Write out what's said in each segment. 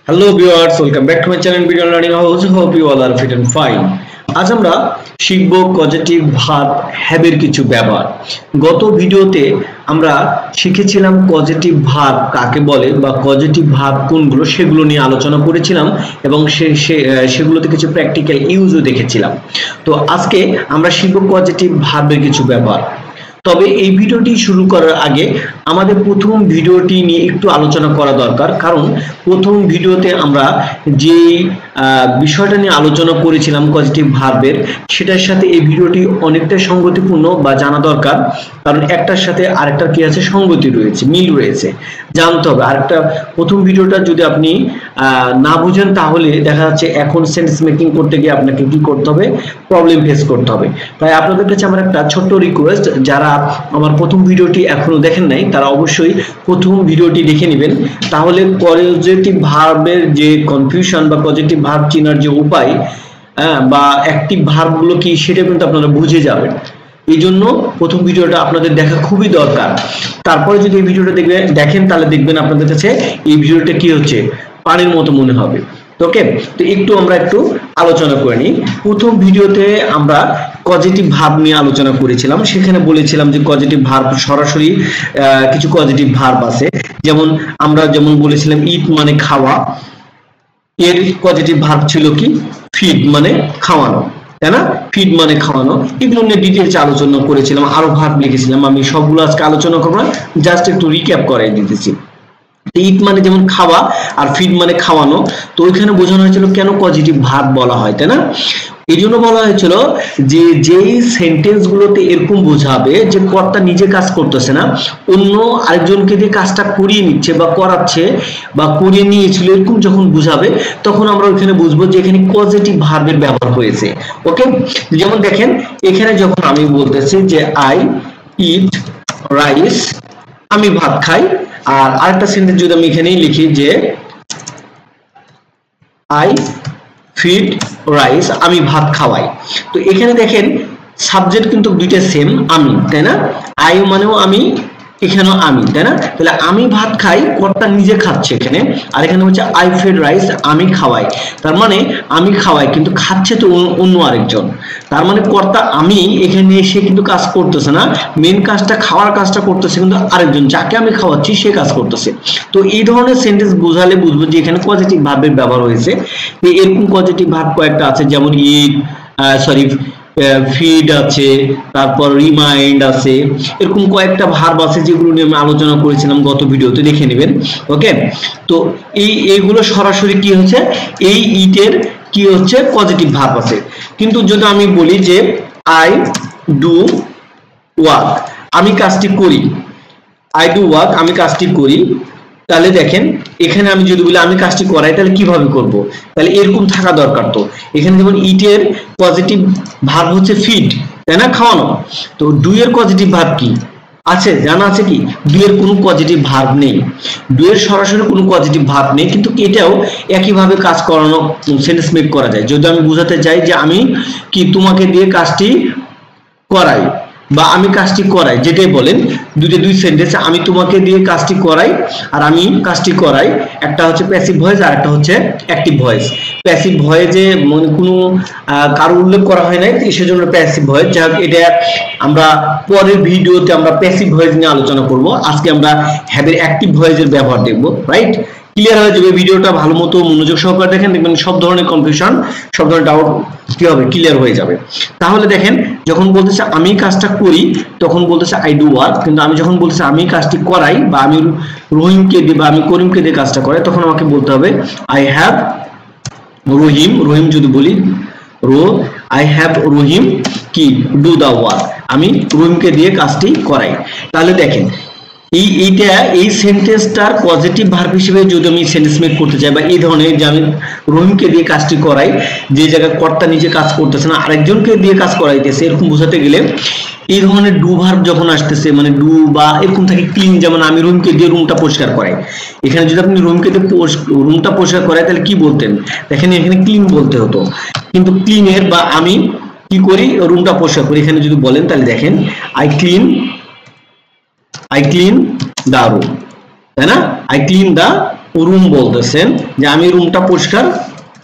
Hello viewers, welcome back to my channel Video Learning House. Hope you all are fit and fine. আজ আমরা শিখব positive verb have এর কিছু ব্যবহার। গত ভিডিওতে আমরা শিখেছিলাম পজিটিভ ভার্ব কাকে বলে বা পজিটিভ ভার্ব কোনগুলো সেগুলো নিয়ে আলোচনা করেছিলাম এবং সেগুলোতে কিছু প্র্যাকটিক্যাল ইউজও দেখেছিলাম। তো আজকে আমরা শিখব পজিটিভ ভার্বের কিছু ব্যবহার। তবে এই ভিডিওটি শুরু করার আগে আমাদের প্রথম ভিডিওটি নিয়ে একটু আলোচনা করা দরকার, কারণ প্রথম ভিডিওতে আমরা যে বিষয়টা নিয়ে আলোচনা করেছিলাম পজিটিভ ভার্বের, সেটার সাথে এই ভিডিওটি অনেকটা সঙ্গতিপূর্ণ বা জানা দরকার, কারণ একটার সাথে আরেকটার কি আছে, সঙ্গতি রয়েছে, মিল রয়েছে, জানতে হবে। আরেকটা প্রথম ভিডিওটা যদি আপনি না বুঝেন তাহলে দেখা যাচ্ছে এখন সেন্টেন্স মেকিং করতে গিয়ে আপনাকে কি করতে হবে, প্রবলেম ফেস করতে হবে। তাই আপনাদের কাছে আমার একটা ছোট্ট রিকোয়েস্ট, যারা আমার প্রথম ভিডিওটি এখনো দেখেন নাই তারা অবশ্যই প্রথম ভিডিওটি দেখে নেবেন, তাহলে পজিটিভ ভার্বের যে কনফিউশন বা পজিটিভ ভার্ব চেনার যে উপায় বা অ্যাক্টিভ ভার্বগুলো কি সেটা কিন্তু আপনারা বুঝে যাবেন। এই জন্য প্রথম ভিডিওটা আপনাদের দেখা খুবই দরকার। তারপরে যদি এই ভিডিওটা দেখেন তাহলে দেখবেন আপনাদের কাছে এই ভিডিওটা কি হচ্ছে, পানির মতো মনে হবে। ওকে, তো আমরা একটু আলোচনা করে নিই। প্রথম ভিডিওতে আমরা পজিটিভ ভার্ব নিয়ে আলোচনা করেছিলাম, সেখানে বলেছিলাম যে পজিটিভ ভার্ব সরাসরি কিছু পজিটিভ ভার্ব আছে, আমরা বলেছিলাম ইট মানে খাওয়া, এর পজিটিভ ভার্ব ছিল কি ফিড মানে খাওয়ানো, তাই না? ফিড মানে খাওয়ানো। এগুলো নিয়ে ডিটেইলস আলোচনা করেছিলাম, আরো ভার্ব লিখেছিলাম। আমি সবগুলো আজকে আলোচনা করব না, জাস্ট একটু রিক্যাপ করাই দিতেছি। ইট মানে যেমন খাওয়া আর ফিড মানে খাওয়ানো, তো ওইখানে বোঝানো হয়েছিল কেন পজিটিভ ভার্ব বলা হয়, তাই না? এই জন্য বলা হয়েছিল যে যেই সেন্টেন্স গুলোতে এরকম বোঝাবে যে কর্তা নিজে কাজ করতেছে না, অন্য আরেকজনকে দিয়ে কাজটা করিয়ে নিচ্ছে বা করাচ্ছে বা করিয়ে নিয়েছিল, এরকম যখন বুঝাবে তখন আমরা ওইখানে বুঝবো যে এখানে পজিটিভ ভার্বের ব্যবহার হয়েছে। ওকে, যেমন দেখেন এখানে যখন আমি বলতেছি যে আই ইট রাইস, আমি ভাত খাই, আর আরেকটা সেন্টেন্স যদি আমি এখানেই লিখি যে আই ফিড রাইস, আমি ভাত খাওয়াই, তো এখানে দেখেন সাবজেক্ট কিন্তু দুইটা সেম, আমি, তাই না? আই মানেও আমি, এখানেও আমি, তাই না? তাহলে আমি ভাত খাই, কর্তা নিজে খাচ্ছে এখানে, আর এখানে হচ্ছে আই ফিড রাইস, আমি খাওয়াই। তার মানে আমি খাওয়াই কিন্তু খাচ্ছে তো অন্য আরেকজন, তার মানে কর্তা আমি এখানে এসে কিন্তু কাজ করতেছে না, মেন কাজটা খাওয়ার কাজটা করতেছে কিন্তু আরেকজন, যাকে আমি খাওয়াচ্ছি সে কাজ করতেছে। তো এই ধরনের সেন্টেন্স বোঝালে বুঝবো যে এখানে পজিটিভ ভার্বের ব্যবহার হয়েছে। এরকম পজিটিভ ভার্ব কয়েকটা আছে, যেমন ইট, ফিড আছে, তারপর রিমাইন্ড আছে, এরকম কয়েকটা ভার্ব আছে যেগুলো নিয়ে আমি আলোচনা করেছিলাম গত ভিডিওতে, দেখে নেবেন। ওকে, তো এইগুলো সরাসরি কি হচ্ছে, এই ইটের কি হচ্ছে পজিটিভ ভার্ব আছে। কিন্তু যদি আমি বলি যে আই ডু ওয়ার্ক, আমি কাজটি করি, আই ডু ওয়ার্ক, আমি কাজটি করি, তাহলে দেখেন এখানে আমি যদি বলি আমি কাজটি করাই, তাহলে কিভাবে করব? তাহলে এরকম থাকা দরকার। তো এখানে যেমন ইটের পজিটিভ ভার্ব হচ্ছে ফিড, তাই না, খাওয়ানো। তো ডু এর পজিটিভ ভার্ব কি আছে, জানা আছে কি? ডু এর কোনো পজিটিভ ভার্ব নেই, ডু এর সরাসরি কোনো পজিটিভ ভার্ব নেই, কিন্তু এটাও একইভাবে কাজ করানো, সেন্টেন্স মেক করা যায়। যদি আমি বোঝাতে চাই যে আমি কি তোমাকে দিয়ে কাজটি করাই বা আমি কাজটি করাই, যেটাই বলেন, দুই সেন্টেন্স, আমি তোমাকে দিয়ে কাজটি করাই আর আমি কাজটি করাই, একটা হচ্ছে প্যাসিভ ভয়েস আর একটা হচ্ছে অ্যাক্টিভ ভয়েস। প্যাসিভ ভয়েসে কোনো কারো উল্লেখ করা হয় নাই, সেজন্য প্যাসিভ ভয়েস। যাক, এটা আমরা পরের ভিডিওতে আমরা প্যাসিভ ভয়েস নিয়ে আলোচনা করব। আজকে আমরা হ্যাভের অ্যাক্টিভ ভয়েসের ব্যবহার দেখব। রাইট, ক্লিয়ার হয়ে যাবে। ভিডিওটা ভালো মতো মনোযোগ সহকারে দেখেন, দেখবেন সব ধরনের কনফিউশন, সব ধরনের ডাউট কি হবে, ক্লিয়ার হয়ে যাবে। তাহলে দেখেন যখন বলতেছে আমি কাজটা করি তখন বলতেছে আই ডু ওয়ার্ক, কিন্তু আমি যখন বলতেছি আমি কাজটি করাই বা আমি রহিমকে দিয়ে বা আমি করিমকে দিয়ে কাজটা করাই, তখন আমাকে বলতে হবে আই হ্যাভ রহিম, রহিম যদি বলি আই হ্যাভ রহিম কি ডু দা ওয়ার্ক, আমি রহিমকে দিয়ে কাজটি করাই। তাহলে দেখেন এই সেন্টেন্সটার পজিটিভ ভার্ব হিসেবে যদি আমি সেন্টেন্স মেক করতে চাই বা এই ধরনের যে আমি রহিমকে দিয়ে কাজটি করাই, যে জায়গায় কর্তা নিজে কাজ করতেছে না আরেকজনকে দিয়ে কাজ করাইতেছে, এরকম বোঝাতে গেলে এই ধরনের ডু ভার্ব যখন আসতেছে, মানে ডু বা এরকম থাকে ক্লিন, যেমন আমি রুমকে দিয়ে রুমটা পরিষ্কার করাই, এখানে যদি আপনি রুমকে দিয়ে রুমটা পরিষ্কার করাই তাহলে কি বলতেন, দেখেন এখানে ক্লিন বলতে হতো, কিন্তু ক্লিনের বা আমি কি করি রুমটা পরিষ্কার করি, এখানে যদি বলেন তাহলে দেখেন আই ক্লিন দা রুম, তাই না? আই ক্লিন দা রুম বলতেছেন যে আমি রুমটা পরিষ্কার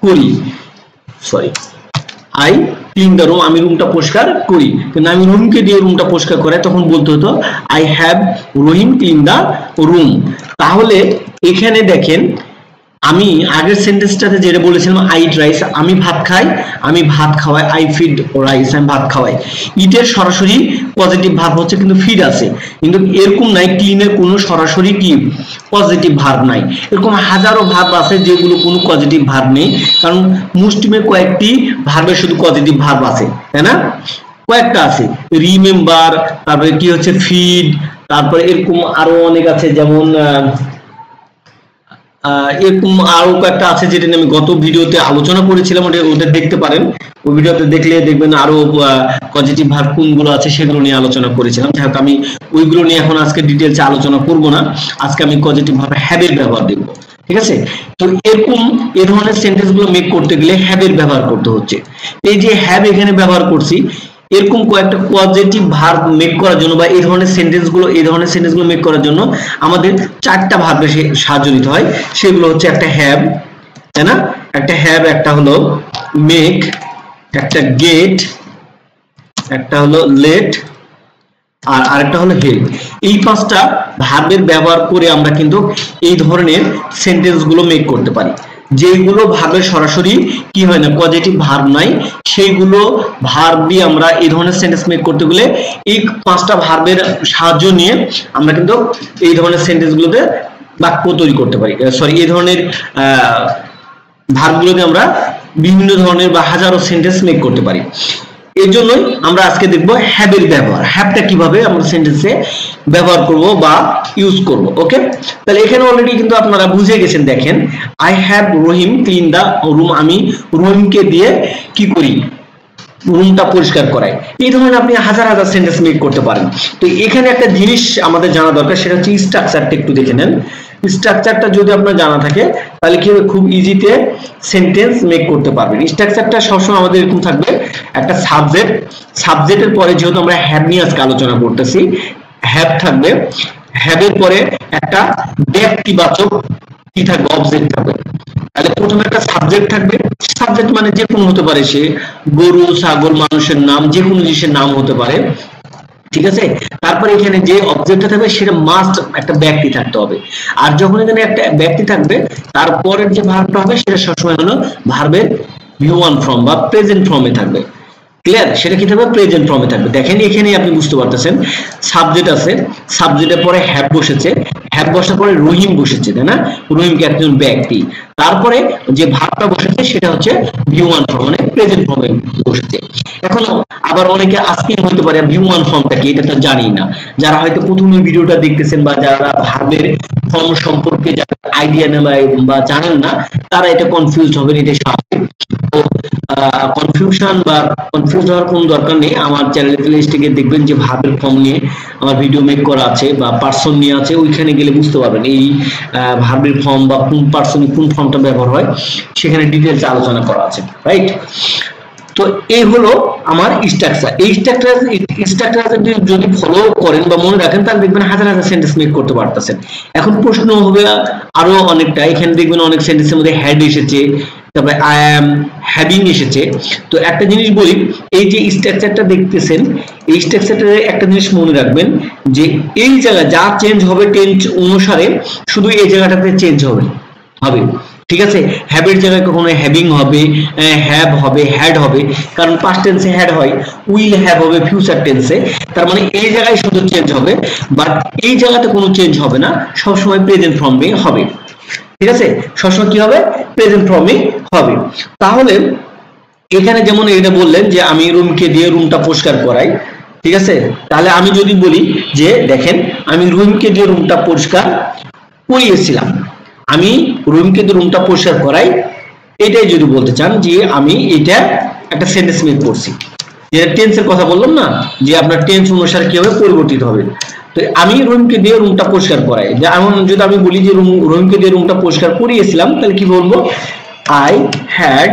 করি, sorry I clean the room, আমি রুমটা পরিষ্কার করি, কিন্তু আমি রুমকে দিয়ে রুমটা পরিষ্কার করাই তখন বলতে হতো I have Rahim clean the room. তাহলে এখানে দেখেন আমি আগের সেন্টেন্সটাতে যেটা বলেছিলাম আই ইট রাইস, আমি ভাত খাই, আমি ভাত খাওয়াই, আই ফিড রাইস, আমি ভাত খাওয়াই। ইটের সরাসরি পজিটিভ ভার্ব হচ্ছে কিন্তু ফিড আছে, কিন্তু এরকম নাই ক্লিনের কোনো সরাসরি কি পজিটিভ ভার্ব নাই। এরকম হাজারো ভার্ব আছে যেগুলো কোনো পজিটিভ ভার্ব নেই, কারণ মুসলিমে কয়েকটি ভার্বে শুধু পজিটিভ ভার্ব আছে, তাই না? কয়েকটা আছে, রিমেম্বার, তারপরে কি হচ্ছে ফিড, তারপরে এরকম আরো অনেক আছে, যেমন এরকম আরো কয়েকটা আছে যেটা আমি গত ভিডিওতে আলোচনা করেছিলাম, ওটা দেখতে পারেন, ওই ভিডিওতে দেখলে দেখবেন আরো পজিটিভ ভার্ব কোনগুলো আছে সেগুলো নিয়ে আলোচনা করেছিলাম। যাই হোক আমি ওইগুলো নিয়ে এখন আজকে ডিটেইলসে আলোচনা করব না, আজকে আমি পজিটিভ ভাবে হ্যাভ এর ব্যবহার দেখব, ঠিক আছে? তো এরকম এই ধরনের সেন্টেন্স গুলো মেক করতে গেলে হ্যাভ এর ব্যবহার করতে হচ্ছে। এই যে হ্যাভ এখানে ব্যবহার করছি, এরকম কয়েকটা পজিটিভ ভার্ব মেক করার জন্য বা এই ধরনের সেন্টেন্সগুলো মেক করার জন্য আমাদের চারটা ভার্বের সাহায্য নিতে হয়। সেগুলো হচ্ছে একটা হ্যাভ, তাই না? একটা হ্যাভ, একটা হলো মেক, একটা গেট, একটা হলো লেট, আর আরেকটা হলো হেল্প। এই পাঁচটা ভার্বের ব্যবহার করে আমরা কিন্তু এই ধরনের সেন্টেন্সগুলো মেক করতে পারি। যেগুলো ভার্বের সরাসরি কি হয় না, পজিটিভ ভার্ব নাই, সেইগুলো ভার্ব দিয়ে আমরা এই ধরনের সেন্টেন্স মেক করতে গেলে এই পাঁচটা ভার্বের সাহায্য নিয়ে আমরা কিন্তু এই ধরনের সেন্টেন্সগুলোতে বাক্য তৈরি করতে পারি, সরি এই ধরনের ভার্বগুলোতে আমরা বিভিন্ন ধরনের বা হাজারো সেন্টেন্স মেক করতে পারি। এর জন্যই আমরা আজকে দেখব হ্যাভ এর ব্যবহার, হ্যাভটা কিভাবে আমরা সেন্টেন্সে ব্যবহার করব বা ইউজ করব। ওকে, তাহলে এখানে অলরেডি কিন্তু আপনারা বুঝে গেছেন। দেখেন I have Rahim clean the room, আমি রহিমকে দিয়ে কি করি, রুমটা পরিষ্কার করাই। এই ধরনের আপনি হাজার হাজার সেন্টেন্স মেক করতে পারেন। তো এখানে একটা জিনিস আমাদের জানা দরকার, সেটা হচ্ছে স্ট্রাকচারটা একটু দেখে নেন। স্ট্রাকচারটা যদি আপনার জানা থাকে তাহলে কি হবে, খুব ইজিতে সেন্টেন্স মেক করতে পারবেন। স্ট্রাকচারটা সবসময় আমাদের এরকম থাকবে, একটা সাবজেক্ট, সাবজেক্টের পরে যেহেতু আমরা হ্যাভ নিয়ে আজকে আলোচনা করতেছি, হ্যাভ থাকবে, হ্যাভের পরে একটা ব্যক্তিবাচক কি থাকবে, অবজেক্ট থাকবে। তাহলে প্রথমে একটা সাবজেক্ট থাকবে, সাবজেক্ট মানে যে কোনো হতে পারে, সে গরু, ছাগল, মানুষের নাম, যে কোনো জিনিসের নাম হতে পারে, ঠিক আছে? তারপরে এখানে যে অবজেক্টটা থাকবে সেটা মাস্ট একটা ব্যক্তি থাকতে হবে। আর যখন এখানে একটা ব্যক্তি থাকবে তারপরের যে ভার্বটা হবে সেটা সবসময় হলো ভার্বের V1 ফর্ম বা প্রেজেন্ট ফর্মে থাকবে। ক্লিয়ার? সেটা কি থাকবে, প্রেজেন্ট ফর্মে থাকবে। দেখেন এখানে আপনি বুঝতে পারতেছেন সাবজেক্ট আছে, সাবজেক্টের পরে হ্যাভ বসেছে, হ্যাভ বসার পরে রহিম বসেছে, তাই না? রহিম কি একজন ব্যক্তি, তারপরে যে ভার্বটা বসেছে সেটা হচ্ছে V1 ফর্ম মানে প্রেজেন্ট ফর্মে বসেছে। এখন আবার অনেকে আস্কিং হতে পারে V1 ফর্মটা কি, এটা তো জানি না। যারা হয়তো প্রথমে ভিডিওটা দেখতেছেন বা যারা ভার্বের ফর্ম সম্পর্কে আইডিয়া নেই বা জানেন না, তারা এটা কনফিউজড হবেন, এটা স্বাভাবিক। তো কনফিউজ হওয়ার কোনো দরকার নেই। আমার চ্যানেলের প্লেলিস্টে গিয়ে দেখবেন যে ভার্বের ফর্ম নিয়ে আমার ভিডিও মেক করা আছে বা পার্সন নিয়ে আছে, ওইখানে গেলে বুঝতে পারবেন এই ভার্বের ফর্ম বা কোন পার্সনে কোন ফর্মটা ব্যবহার হয়, সেখানে ডিটেইলস আলোচনা করা আছে, রাইট? তো এই হলো আমার স্ট্রাকচার। এই স্ট্রাকচার যদি ফলো করেন বা মনে রাখেন তাহলে দেখবেন হাজার হাজার সেন্টেন্স মেক করতে পারতেছেন। এখন প্রশ্ন হবে আরো অনেকটা, এখানে দেখবেন অনেক সেন্টেন্সের মধ্যে হ্যাড এসেছে, তারপরে আই অ্যাম, হ্যাভিং এসেছে। তো একটা জিনিস বলি, এই যে স্ট্রাকচারটা দেখতেছেন, এই স্ট্রাকচারের একটা জিনিস মনে রাখবেন যে এই জায়গায় যা চেঞ্জ হবে টেন্স অনুসারে শুধু এই জায়গাটাতে চেঞ্জ হবে, ঠিক আছে? হ্যাভের জায়গায় কখনো হ্যাভিং হবে, হ্যাভ হবে, হ্যাড হবে, কারণ পাস্ট টেন্সে হ্যাড হয়, উইল হ্যাভ হবে ফিউচার টেন্সে। তার মানে এই জায়গায় শুধু চেঞ্জ হবে, বাট এই জায়গাতে কোনো চেঞ্জ হবে না, সবসময় প্রেজেন্ট ফর্মে হবে, ঠিক আছে? সবসময় কি হবে, প্রেজেন্ট ফর্মে হবে। তাহলে এখানে যেমন এটা বললেন যে আমি রুমকে দিয়ে রুমটা পরিষ্কার করাই, ঠিক আছে? তাহলে আমি যদি বলি যে দেখেন আমি রুমকে দিয়ে রুমটা পরিষ্কার করিয়েছিলাম, আমি রুমকে দিয়ে রুমটা পরিষ্কার করাই, এটাই যদি বলতে চান যে আমি এটা একটা সেন্টেন্স মেক করছি। যেটা টেন্সের কথা বললাম না, যে আপনার টেন্স অনুসারে কি হবে, পরিবর্তিত হবে। তো আমি রুমকে দিয়ে রুমটা পরিষ্কার করাই, যে এমন যদি আমি বলি যে রুমকে দিয়ে রুমটা পরিষ্কার করিয়েছিলাম, তাহলে কি বলবো, আই হ্যাড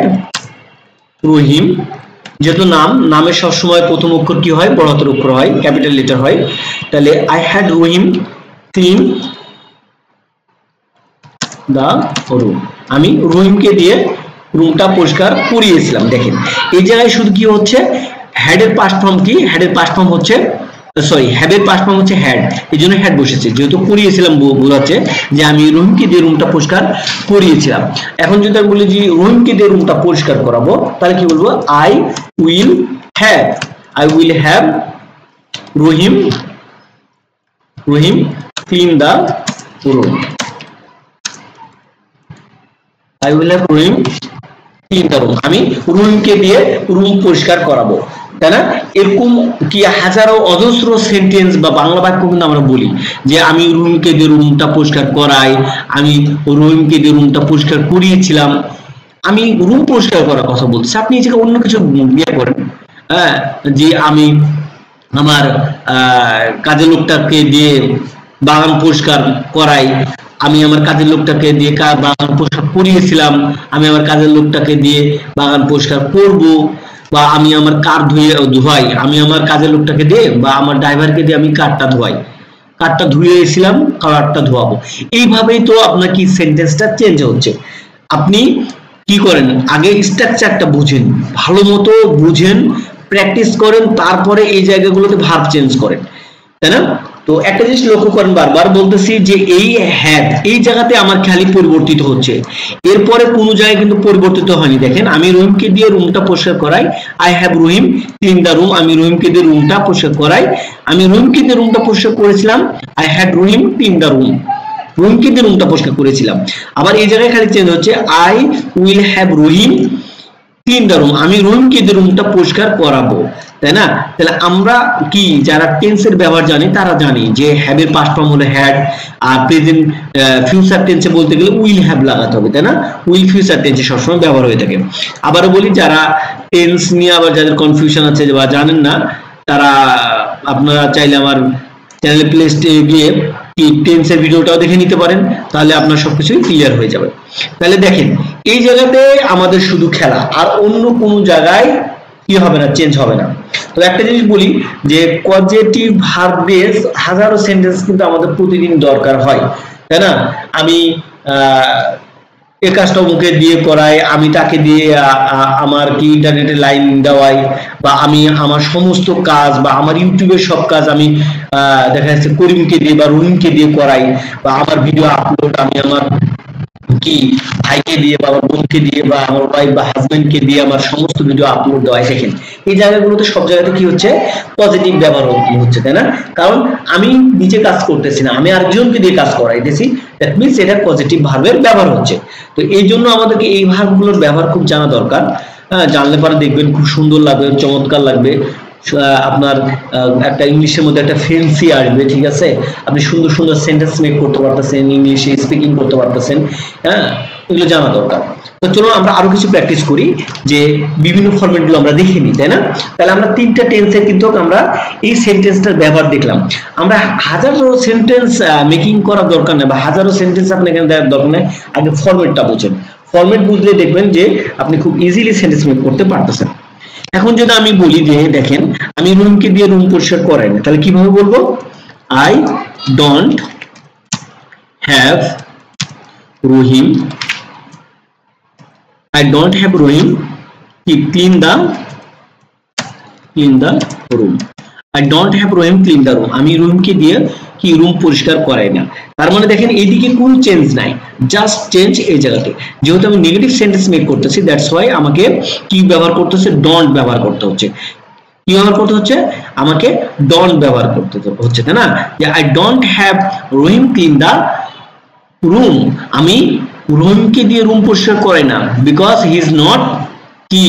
রহিম, যেহেতু নামের সবসময় প্রথম অক্ষর কি হয়, বড় হাতের অক্ষর হয়, ক্যাপিটাল লেটার হয়, তাহলে I had Rahim clean the room. আমি রহিমকে দিয়ে রুমটা পরিষ্কার করিয়েছিলাম। দেখেন এই জায়গায় শুধু কি হচ্ছে, হ্যাডের পাস্ট ফর্ম কি, হ্যাডের পাস্ট ফর্ম হচ্ছে সরি হ্যাবের পাস্ট ফর্ম হচ্ছে হ্যাড, এই জন্য হ্যাড বসেছে, যেহেতু করিয়েছিলাম বোঝাচ্ছে যে আমি রহিমকে দিয়ে রুমটা পরিষ্কার করিয়েছিলাম। এখন যদি আমি বলি যে রহিমকে দিয়ে রুমটা পরিষ্কার করাবো, তাহলে কি বলবো, I will have Rahim clean the room. I will have Rahim clean the room, আমি রহিমকে দিয়ে রুম পরিষ্কার করাবো, তাই না? এরকম কি হাজারো অজস্র সেন্টেন্স বা বাংলা বাক্য কিন্তু আমরা বলি যে আমি রহিমকে দিয়ে রুমটা পরিষ্কার করাই, আমি রহিমকে দিয়ে রুমটা পরিষ্কার করিয়েছিলাম। আমি রুম পরিষ্কার করার কথা বলছি, আপনি এই জায়গায় অন্য কিছু ইয়ে করেন, হ্যাঁ, যে আমি আমার কাজের লোকটাকে দিয়ে বাগান পরিষ্কার করাই, আমি আমার কাজের লোকটাকে দিয়ে বাগান পরিষ্কার করিয়েছিলাম, আমি আমার কাজের লোকটাকে দিয়ে বাগান পরিষ্কার করব, বা আমি আমার কার ধোয়াই, আমি আমার কাজের লোকটাকে দিয়ে বা আমার ড্রাইভারকে দিয়ে আমি কারটা ধুয়েছিলাম, কারটা ধোয়াবো। এইভাবেই তো আপনার কি সেন্টেন্সটা চেঞ্জ হচ্ছে। আপনি কি করেন, আগে স্ট্রাকচারটা বুঝেন, ভালো মতো বুঝেন, প্র্যাকটিস করেন, তারপরে এই জায়গাগুলোতে ভার্ব চেঞ্জ করেন, তাই না? তো একটা জিনিস লক্ষ্য করেন, বারবার বলতেছি যে এই হ্যাড এই জায়গাতে আমার খালি পরিবর্তিত হচ্ছে, এরপরে কোনো জায়গায় কিন্তু পরিবর্তিত হয়নি। দেখেন আমি রহিমকে দিয়ে রুমটা পরিষ্কার করাই, I have Rahim clean the room, আমি রহিমকে দিয়ে রুমটা পরিষ্কার করাই, আমি রহিমকে দিয়ে রুমটা পরিষ্কার করেছিলাম, I had Rahim clean the room, রহিমকে দিয়ে রুমটা পরিষ্কার করেছিলাম। আবার এই জায়গায় খালি চেঞ্জ হচ্ছে, I will have Rahim clean the room, আমি রহিমকে দিয়ে রুমটা পরিষ্কার করাবো, তাই না? তাহলে আমরা কি যারা টেন্সের ব্যবহার জানি তারা জানি যে হ্যাভের পাস্ট ফর্ম হলো হ্যাড, আর প্রেজেন্ট ফিউচার টেন্সে বলতে গেলে উইল হ্যাভ লাগাতে হবে, তাই না? উইল ফিউচার টেন্সে সবসময় ব্যবহার হয়ে থাকে। আবারও বলি, যারা টেন্স নিয়ে আবার যাদের কনফিউশন আছে বা জানেন না, তারা আপনারা চাইলে আমার চ্যানেল প্লে লিস্টে গিয়ে কি টেন্সের ভিডিওটাও দেখে নিতে পারেন, তাহলে আপনার সবকিছু ক্লিয়ার হয়ে যাবে। তাহলে দেখেন এই জায়গাতে আমাদের শুধু খেলা, আর অন্য কোনো জায়গায় কি হবে না, চেঞ্জ হবে না। তো একটা জিনিস বলি যে পজিটিভ ভার্ব বেস হাজারো সেন্টেন্স কিন্তু আমাদের প্রতিদিন দরকার হয়, তাই না? আমি এই কাজটা মুখে দিয়ে করাই, আমি তাকে দিয়ে আমার কি ইন্টারনেটে লাইন দেওয়াই, বা আমি আমার সমস্ত কাজ বা আমার ইউটিউবের সব কাজ আমি দেখা যাচ্ছে করিমকে দিয়ে বা রহিমকে দিয়ে করাই, বা আমার ভিডিও আপলোড আমি আমার কি ভাইকে দিয়ে বা আমার বোনকে দিয়ে বা আমার ওয়াইফ বা হাজবেন্ডকে দিয়ে আমার সমস্ত ভিডিও আপলোড দেওয়াই। দেখেন এই জায়গাগুলোতে সব জায়গাতে কি হচ্ছে, পজিটিভ ব্যবহার হচ্ছে, তাই না? কারণ আমি নিজে কাজ করতেছি না, আমি আরেকজনকে দিয়ে কাজ করাইতেছি, দ্যাট মিনস এটা পজিটিভ ভার্বের ব্যবহার হচ্ছে। তো এই জন্য আমাদেরকে এই ভার্বগুলোর ব্যবহার খুব জানা দরকার। জানলে পরে দেখবেন খুব সুন্দর লাগবে, চমৎকার লাগবে, আপনার একটা ইংলিশের মধ্যে একটা ফ্লুয়েন্সি আসবে, ঠিক আছে? আপনি সুন্দর সুন্দর সেন্টেন্স মেক করতে পারতেছেন, ইংলিশে স্পিকিং করতে পারতেছেন, হ্যাঁ, এগুলো জানা দরকার। তো চলো আমরা আরো কিছু প্র্যাকটিস করি, যে বিভিন্ন ফরম্যাটগুলো আমরা দেখে নিই, তাই না? তাহলে আমরা তিনটা টেন্সে কিন্তু আমরা এই সেন্টেন্সটার ব্যবহার দেখলাম। আমরা হাজারো সেন্টেন্স মেকিং করার দরকার নেই, বা হাজারো সেন্টেন্স আপনি এখানে দেওয়ার দরকার নেই, আগে ফরম্যাটটা বুঝেন। ফরম্যাট বুঝলে দেখবেন যে আপনি খুব ইজিলি সেন্টেন্স মেক করতে পারতেছেন। এখন যদি আমি বলি যে দেখেন আমি রুমকে দিয়ে রুম পরিষ্কার করাই না, তাহলে কিভাবে বলবো, I don't have Rahim clean the room, I don't have Rahim clean the room, আমি রুমকে দিয়ে কি রুম পরিষ্কার করাই না। তার মানে দেখেন এইদিকে কোনো চেঞ্জ নাই, জাস্ট চেঞ্জ এই জায়গাতে। যেহেতু আমি নেগেটিভ সেন্টেন্স মেক করতেছি, দ্যাটস ওয়াই আমাকে কি ব্যবহার করতে হচ্ছে, ডোন্ট ব্যবহার করতে হচ্ছে। কি ব্যবহার করতে হচ্ছে, আমাকে ডোন্ট ব্যবহার করতে হচ্ছে, তাই না? যে I don't have Rahim clean the room, আমি রহিমকে দিয়ে রুম পরিষ্কার করাই না, বিকজ হি ইজ নট কি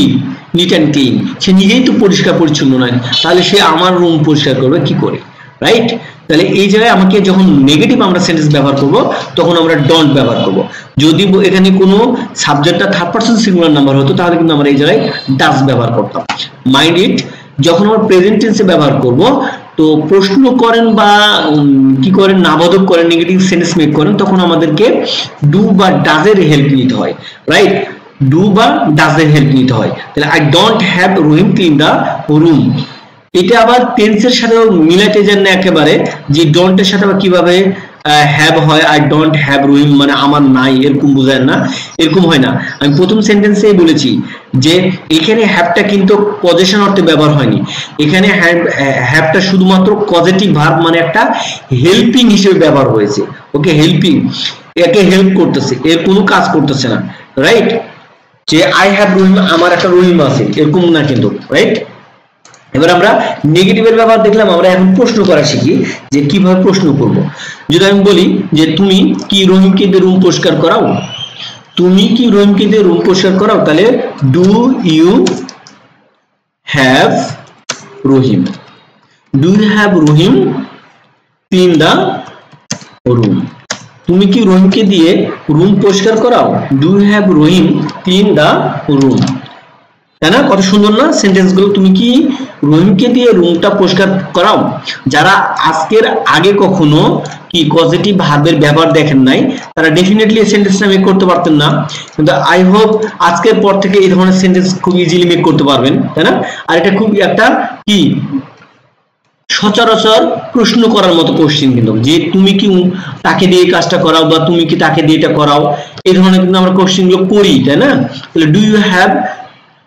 নিট অ্যান্ড ক্লিন, সে নিজেই তো পরিষ্কার পরিচ্ছন্ন নয়, তাহলে সে আমার রুম পরিষ্কার করবে কি করে, রাইট? তাহলে এই জায়গায় আমাকে যখন নেগেটিভ আমরা সেন্টেন্স ব্যবহার করব তখন আমরা ডোন্ট ব্যবহার করব। যদি এখানে কোনো সাবজেক্টটা থার্ড পারসন সিঙ্গুলার নাম্বার হতো তাহলে কিন্তু আমরা এই জায়গায় ডাজ ব্যবহার করতাম। মাইন্ড ইট, যখন আমরা প্রেজেন্ট টেন্সে ব্যবহার করব, তো প্রশ্ন করেন বা কি করেন, নাবোধক করেন, নেগেটিভ সেন্টেন্স মেক করেন, তখন আমাদেরকে ডু বা ডাজের হেল্প নিতে হয়, রাইট? ডু বা ডাজের হেল্প নিতে হয়। তাহলে I don't have Rahim clean the room, এটা আবার টেন্সের সাথে মিলাইতে যান না একেবারে, যে ডোন্টের সাথে আবার কিভাবে হ্যাভ হয়, আই ডোন্ট হ্যাভ রহিম মানে আমার নাই, এরকম বোঝায় না, এরকম হয় না। আমি প্রথম সেন্টেন্সেই বলেছি যে এখানে হ্যাভটা কিন্তু পজেশন অর্থে ব্যবহার হয়নি, এখানে হ্যাভটা শুধুমাত্র পজিটিভ ভার্ব মানে একটা হেল্পিং হিসেবে ব্যবহার হয়েছে। ওকে, হেল্পিং, একে হেল্প করতেছে, এর কোনো কাজ করতেছে না, রাইট? যে আই হ্যাভ রহিম, আমার একটা রহিম আছে, এরকম না কিন্তু, রাইট? এবার আমরা নেগেটিভের ব্যবহার দেখলাম, আমরা এখন প্রশ্ন করা শিখি যে কিভাবে প্রশ্ন করব। যদি আমি বলি যে তুমি কি রহিমকে দিয়ে রুম পরিষ্কার করাও, তুমি কি রহিমকে দিয়ে রুম পরিষ্কার করাও, তাহলে do you have Rahim, do you have Rahim clean the room, তুমি কি রহিমকে দিয়ে রুম পরিষ্কার করাও, do you have Rahim clean the room, তাই না? কত সুন্দর না সেন্টেন্স গুলো, তুমি কি রহিমকে দিয়ে রুমটা পরিষ্কার করাও। যারা আজকের আগে কখনো কি পজিটিভ ভার্বের ব্যবহার দেখেন নাই, তারা ডেফিনেটলি এই সেন্টেন্সটা মেক করতে পারতেন না, কিন্তু আই হোপ আজকের পর থেকে এই ধরনের সেন্টেন্স খুব ইজিলি মেক করতে পারবেন, তাই না? আর এটা খুব একটা কি সচরাচর প্রশ্ন করার মতো কোশ্চেন, কিন্তু যে তুমি কি তাকে দিয়ে কাজটা করাও বা তুমি কি তাকে দিয়ে এটা করাও, এই ধরনের কিন্তু আমরা কোশ্চেন গুলো করি, তাই না? তাহলে do you have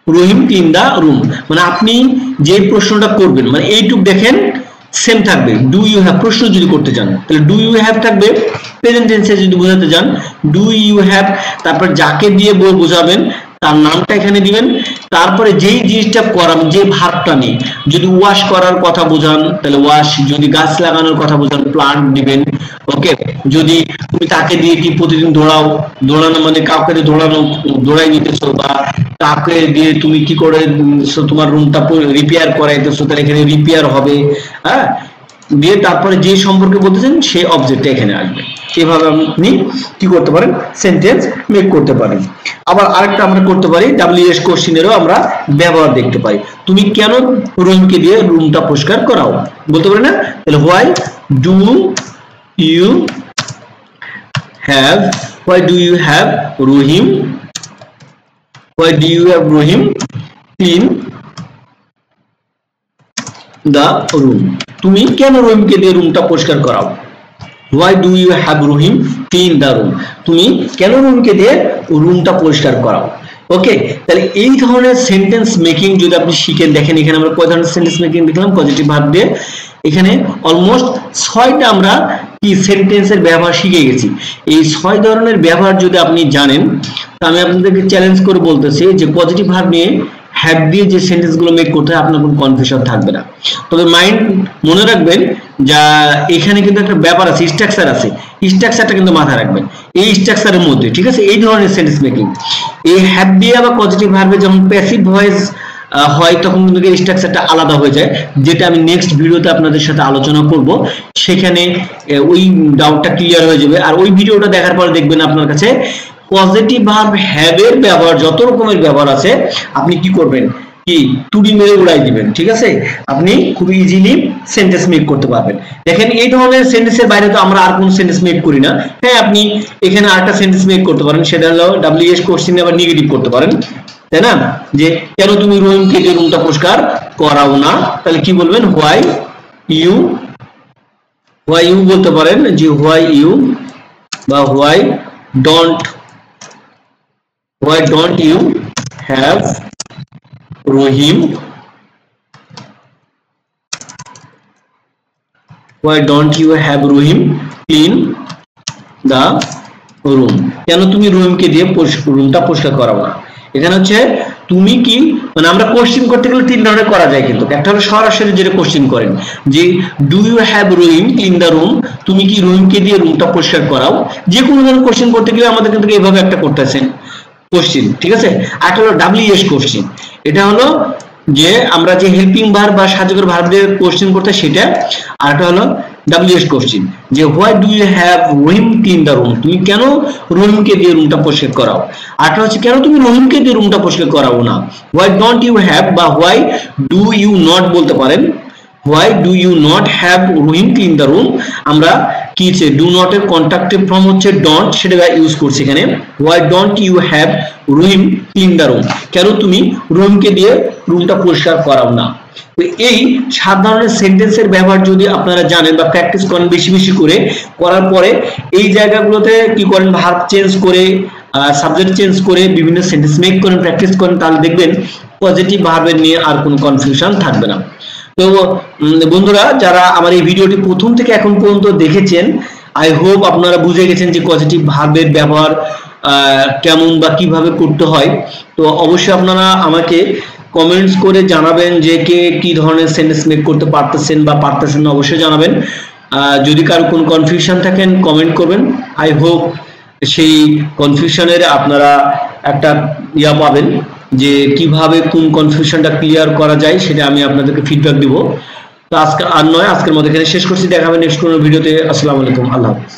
Rahim clean the room, মানে আপনি যে প্রশ্নটা করবেন মানে এইটুক দেখেন সেম থাকবে। ডু ইউ হ্যাভ প্রশ্ন যদি করতে চান তাহলে ডু ইউ হ্যাভ থাকবে, প্রেজেন্ট টেন্সে যদি বোঝাতে চান ডু ইউ হ্যাভ, তারপর যাকে দিয়ে বোঝাবেন তার নামটা এখানে দিবেন, তারপরে যেই জিনিসটা করান যে ভার্বটা নিয়ে, যদি ওয়াশ করার কথা বোঝান তাহলে ওয়াশ, যদি গাছ লাগানোর কথা বোঝান প্লান্ট দিবেন। ওকে, যদি তুমি তাকে দিয়ে কি প্রতিদিন দৌড়াও, দৌড়ানো মানে কাউকে দিয়ে দৌড়াই নিতেছো, বা তাকে দিয়ে তুমি কি করে তোমার রুমটা রিপেয়ার করাইতেছো, তাহলে এখানে রিপেয়ার হবে, হ্যাঁ, দিয়ে তারপরে যে সম্পর্কে বলতেছেন সেই অবজেক্টটা এখানে আসবে। এভাবে আপনি কি করতে পারেন, সেন্টেন্স মেক করতে পারেন। আবার আরেকটা আমরা করতে পারি, WH কোশ্চেনেরও আমরা ব্যবহার দেখতে পাই। তুমি কেন রহিমকে দিয়ে রুমটা পরিষ্কার করাও, বলতে পারি না? তাহলে why do you have, why do you have Rahim, why do you have Rahim clean the room, তুমি কেন রহিমকে দিয়ে রুমটা পরিষ্কার করাও, why do you have Rahim clean the room, তুমি কেন রহিমকে দিয়ে রুমটা পরিষ্কার করাও। ওকে, তাহলে এই ধরনের সেন্টেন্স মেকিং যদি আপনি শিখেন, দেখেন এখানে আমরা কয় ধরনের সেন্টেন্স মেকিং দেখলাম পজিটিভ ভার্ব দিয়ে, এখানে অলমোস্ট 6টা আমরা কি সেন্টেন্সের ব্যবহার শিখে গেছি। এই 6 ধরনের ব্যবহার যদি আপনি জানেন, তো আমি আপনাদেরকে চ্যালেঞ্জ করে বলতেছি যে পজিটিভ ভার্ব নিয়ে হ্যাভ দিয়ে যে সেন্টেন্স গুলো মেক করতে হয় আপনার কোনো কনফিউশন থাকবে না। তবে মাইন্ড মনে রাখবেন যা এখানে কিন্তু একটা ব্যাপার আছে, স্ট্রাকচার আছে, স্ট্রাকচারটা কিন্তু মাথায় রাখবেন এই স্ট্রাকচারের মধ্যে, ঠিক আছে? এই ধরনের সেন্টেন্স মেকিং এই হ্যাভ দিয়ে আবার পজিটিভ ভার্বে যখন প্যাসিভ ভয়েস হয় তখন কিন্তু এই স্ট্রাকচারটা আলাদা হয়ে যায়, যেটা আমি নেক্সট ভিডিওতে আপনাদের সাথে আলোচনা করব, সেখানে ওই ডাউটটা ক্লিয়ার হয়ে যাবে। আর ওই ভিডিওটা দেখার পরে দেখবেন আপনার কাছে পজিটিভ ভার্ব হ্যাভ এর ব্যবহার যত রকমের ব্যবহার আছে আপনি কি করবেন, কি তুড়ি মেরে উড়াই দিবেন, ঠিক আছে? আপনি খুব ইজিলি সেন্টেন্স মেক করতে পারবেন। দেখেন এই ধরনের সেন্টেন্সের বাইরে তো আমরা আর কোন সেন্টেন্স মেক করি না। হ্যাঁ, আপনি এখানে আরেকটা সেন্টেন্স মেক করতে পারেন, সেটা হলো WH কোশ্চেনে আবার নেগেটিভ করতে পারেন, তাই না? যে কেন তুমি রহিমকে দিয়ে রুমটা পরিষ্কার করাও না, তাহলে কি বলবেন, হোয়াই ইউ বলতে পারেন, যে হোয়াই ইউ বা why don't you have Rahim, why don't you have Rahim clean the room, কেন তুমি রহিমকে দিয়ে রুমটা পরিষ্কার করাও না। এখানে হচ্ছে তুমি কি, মানে আমরা কোশ্চেন করতে গেলে 3 ধরনের করা যায়, কিন্তু একটা হলো সরাসরি যেটা কোশ্চেন করেন যে do you have Rahim clean the room, তুমি কি রহিমকে দিয়ে রুমটা পরিষ্কার করাও। যে কোনো ধরনের কোশ্চেন করতে গেলে আমাদের কিন্তু এইভাবে একটা করতেছেন কোশ্চেন, ঠিক আছে? আর একটা হলো WH কোশ্চেন, এটা হলো যে আমরা যে হেল্পিং ভার্ব বা সাহায্যকারী ভার্ব দিয়ে কোশ্চেন করতে সেটা, আর একটা হলো WH কোশ্চেন যে why do you have Rahim clean the room, তুমি কেন রহিমকে দিয়ে রুমটা পরিষ্কার করাও। আরটা হচ্ছে কেন তুমি রহিমকে দিয়ে রুমটা পরিষ্কার করাও না, হোয়াই ডোন্ট ইউ হ্যাভ বা হোয়াই ডু ইউ নট বলতে পারেন, why do you not have Rahim clean the room, আমরা কি আছে ডু নট এর কন্ট্রাক্টিভ ফর্ম হচ্ছে ডন্ট, সেটা ইউজ করছি এখানে। Why don't you have Rahim clean the room, কেন তুমি রহিমকে দিয়ে রুমটা পরিষ্কার করাও না। তো এই 7 ধরনের সেন্টেন্সের ব্যবহার যদি আপনারা জানেন বা প্র্যাকটিস করেন বেশি বেশি করে, করার পরে এই জায়গাগুলোতে কি করেন, ভার্ব চেঞ্জ করে সাবজেক্ট চেঞ্জ করে বিভিন্ন সেন্টেন্স মেক করেন, প্র্যাকটিস করেন, তাহলে দেখবেন পজিটিভ ভার্বের নিয়ে আর কোনো কনফিউশন থাকবে না। তো বন্ধুরা, যারা আমার এই ভিডিওটি প্রথম থেকে এখন পর্যন্ত দেখেছেন, আই হোপ আপনারা বুঝে গেছেন যে পজিটিভ ভার্বের ব্যবহার কেমন বা কিভাবে করতে হয়। তো অবশ্যই আপনারা আমাকে কমেন্টস করে জানাবেন যে কে কি ধরনের সেন্টেন্স মেক করতে পারতেছেন বা পারতেছেন না, অবশ্যই জানাবেন। যদি কারো কোনো কনফিউশন থাকেন কমেন্ট করবেন। আই হোপ সেই কনফিউশনের আপনারা একটা ইয়া পাবেন যে কিভাবে কোন কনফিউশনটা ক্লিয়ার করা যায়, সেটা আমি আপনাদেরকে ফিডব্যাক দিব। তো আজকে আর নয়, আজকের মতো এখানে শেষ করছি। দেখা হবে নেক্সট কোনো ভিডিওতে। আসসালামু আলাইকুম, আল্লাহ হাফেজ।